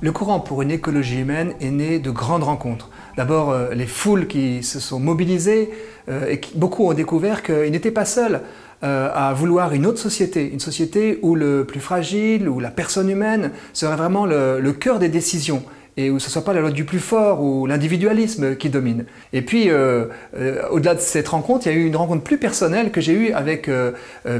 Le courant pour une écologie humaine est né de grandes rencontres. D'abord, les foules qui se sont mobilisées et beaucoup ont découvert qu'ils n'étaient pas seuls à vouloir une autre société, une société où le plus fragile, où la personne humaine serait vraiment le cœur des décisions, et où ce ne soit pas la loi du plus fort ou l'individualisme qui domine. Et puis, au-delà de cette rencontre, il y a eu une rencontre plus personnelle que j'ai eue avec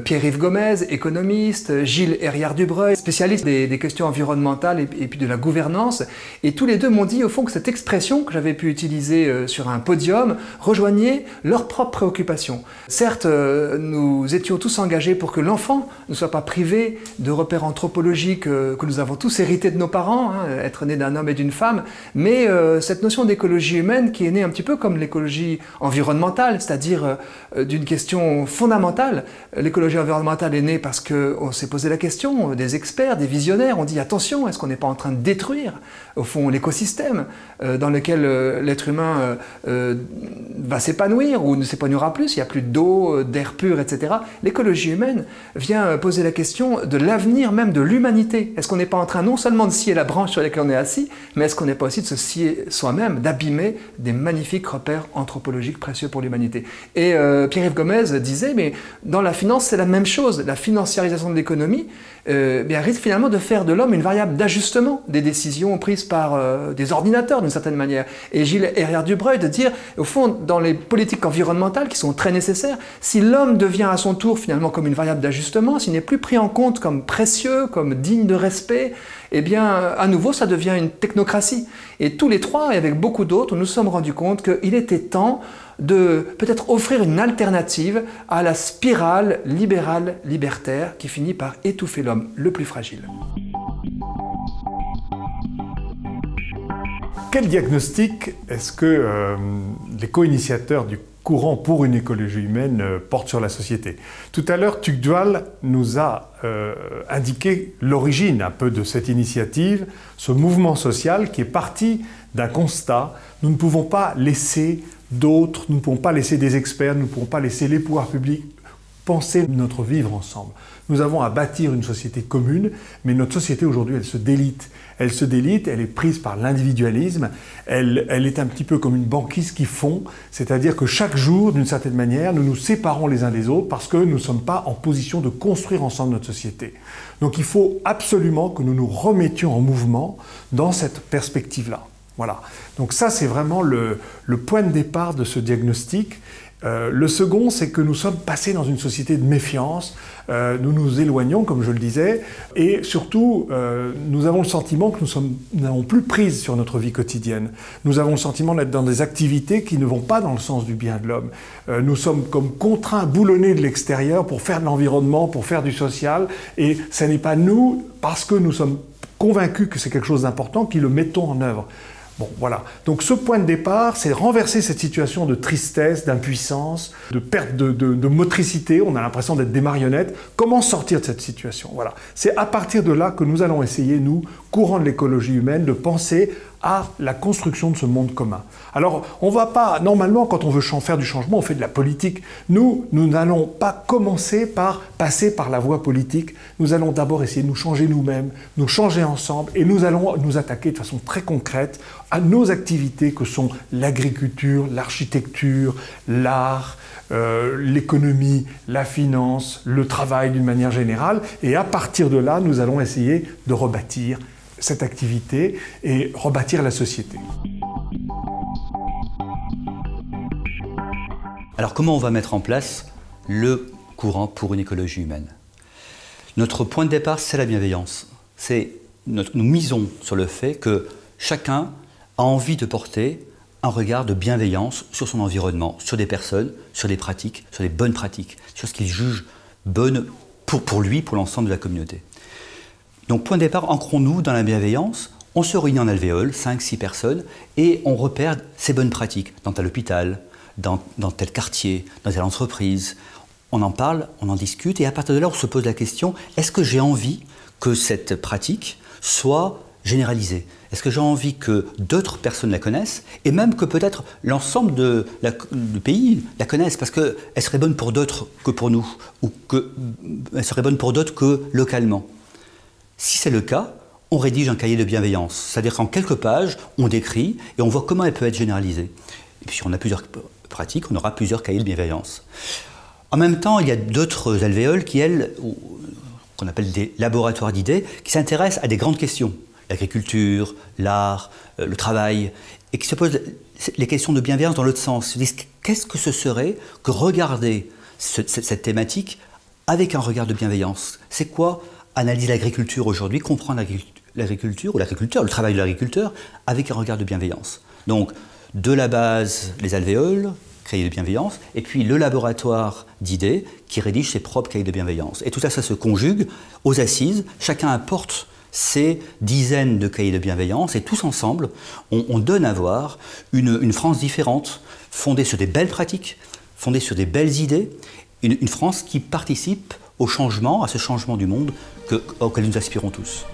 Pierre-Yves Gomez, économiste, Gilles Hériard-Dubreuil, spécialiste des questions environnementales et puis de la gouvernance. Et tous les deux m'ont dit, au fond, que cette expression que j'avais pu utiliser sur un podium rejoignait leurs propres préoccupations. Certes, nous étions tous engagés pour que l'enfant ne soit pas privé de repères anthropologiques que nous avons tous hérités de nos parents, hein, être né d'un homme et d'une femme, mais cette notion d'écologie humaine qui est née un petit peu comme l'écologie environnementale, c'est-à-dire d'une question fondamentale. L'écologie environnementale est née parce qu'on s'est posé la question, des experts, des visionnaires ont dit attention, est-ce qu'on n'est pas en train de détruire au fond l'écosystème dans lequel l'être humain va s'épanouir ou ne s'épanouira plus, il n'y a plus d'eau, d'air pur, etc. L'écologie humaine vient poser la question de l'avenir même de l'humanité. Est-ce qu'on n'est pas en train non seulement de scier la branche sur laquelle on est assis, mais est-ce qu'on n'est pas aussi de se scier soi-même, d'abîmer des magnifiques repères anthropologiques précieux pour l'humanité? Et Pierre-Yves Gomez disait, mais dans la finance, c'est la même chose. La financiarisation de l'économie risque finalement de faire de l'homme une variable d'ajustement des décisions prises par des ordinateurs d'une certaine manière. Et Gilles Hériard-Dubreuil de dire, au fond, dans les politiques environnementales qui sont très nécessaires, si l'homme devient à son tour finalement comme une variable d'ajustement, s'il n'est plus pris en compte comme précieux, comme digne de respect, eh bien, à nouveau, ça devient une technocratie. Et tous les trois, et avec beaucoup d'autres, nous nous sommes rendus compte qu'il était temps de peut-être offrir une alternative à la spirale libérale libertaire qui finit par étouffer l'homme le plus fragile. Quel diagnostic est-ce que les co-initiateurs du courant pour une écologie humaine portent sur la société? Tout à l'heure, Tugdual nous a indiqué l'origine un peu de cette initiative, ce mouvement social qui est parti d'un constat. Nous ne pouvons pas laisser d'autres, nous ne pouvons pas laisser des experts, nous ne pouvons pas laisser les pouvoirs publics penser notre vivre ensemble. Nous avons à bâtir une société commune, mais notre société aujourd'hui, elle se délite. Elle se délite, elle est prise par l'individualisme, elle est un petit peu comme une banquise qui fond, c'est-à-dire que chaque jour, d'une certaine manière, nous nous séparons les uns des autres parce que nous ne sommes pas en position de construire ensemble notre société. Donc il faut absolument que nous nous remettions en mouvement dans cette perspective-là. Voilà. Donc ça, c'est vraiment le point de départ de ce diagnostic. Le second, c'est que nous sommes passés dans une société de méfiance, nous nous éloignons, comme je le disais, et surtout, nous avons le sentiment que nous n'avons plus prise sur notre vie quotidienne. Nous avons le sentiment d'être dans des activités qui ne vont pas dans le sens du bien de l'homme. Nous sommes comme contraints, boulonnés de l'extérieur pour faire de l'environnement, pour faire du social, et ce n'est pas nous, parce que nous sommes convaincus que c'est quelque chose d'important, qui le mettons en œuvre. Bon, voilà. Donc ce point de départ, c'est renverser cette situation de tristesse, d'impuissance, de perte de motricité. On a l'impression d'être des marionnettes. Comment sortir de cette situation? Voilà. C'est à partir de là que nous allons essayer, nous, courant de l'écologie humaine, de penser à la construction de ce monde commun. Alors, on ne va pas, normalement, quand on veut faire du changement, on fait de la politique. Nous n'allons pas commencer par passer par la voie politique. Nous allons d'abord essayer de nous changer nous-mêmes, nous changer ensemble, et nous allons nous attaquer de façon très concrète à nos activités que sont l'agriculture, l'architecture, l'art, l'économie, la finance, le travail d'une manière générale. Et à partir de là, nous allons essayer de rebâtir cette activité et rebâtir la société. Alors comment on va mettre en place le courant pour une écologie humaine? Notre point de départ, c'est la bienveillance. Nous misons sur le fait que chacun a envie de porter un regard de bienveillance sur son environnement, sur des personnes, sur des pratiques, sur des bonnes pratiques, sur ce qu'il juge bonne pour lui, pour l'ensemble de la communauté. Donc, point de départ, ancrons-nous dans la bienveillance, on se réunit en alvéole, 5-6 personnes, et on repère ces bonnes pratiques dans tel hôpital, dans tel quartier, dans telle entreprise. on en parle, on en discute, et à partir de là, on se pose la question, est-ce que j'ai envie que cette pratique soit généralisée? Est-ce que j'ai envie que d'autres personnes la connaissent, et même que peut-être l'ensemble du pays la connaisse, parce qu'elle serait bonne pour d'autres que pour nous, ou qu'elle serait bonne pour d'autres que localement? Si c'est le cas, on rédige un cahier de bienveillance. C'est-à-dire qu'en quelques pages, on décrit et on voit comment elle peut être généralisée. Et puis si on a plusieurs pratiques, on aura plusieurs cahiers de bienveillance. En même temps, il y a d'autres alvéoles qui, elles, qu'on appelle des laboratoires d'idées, qui s'intéressent à des grandes questions. L'agriculture, l'art, le travail, et qui se posent les questions de bienveillance dans l'autre sens. Ils disent, qu'est-ce que ce serait que regarder cette thématique avec un regard de bienveillance? C'est quoi analyser l'agriculture aujourd'hui, comprendre l'agriculture, ou l'agriculteur, le travail de l'agriculteur, avec un regard de bienveillance? Donc, de la base, les alvéoles, cahiers de bienveillance, et puis le laboratoire d'idées qui rédige ses propres cahiers de bienveillance. Et tout ça, ça se conjugue aux assises, chacun apporte ces dizaines de cahiers de bienveillance, et tous ensemble, on donne à voir une France différente, fondée sur des belles pratiques, fondée sur des belles idées, une France qui participe au changement, à ce changement du monde auquel nous aspirons tous.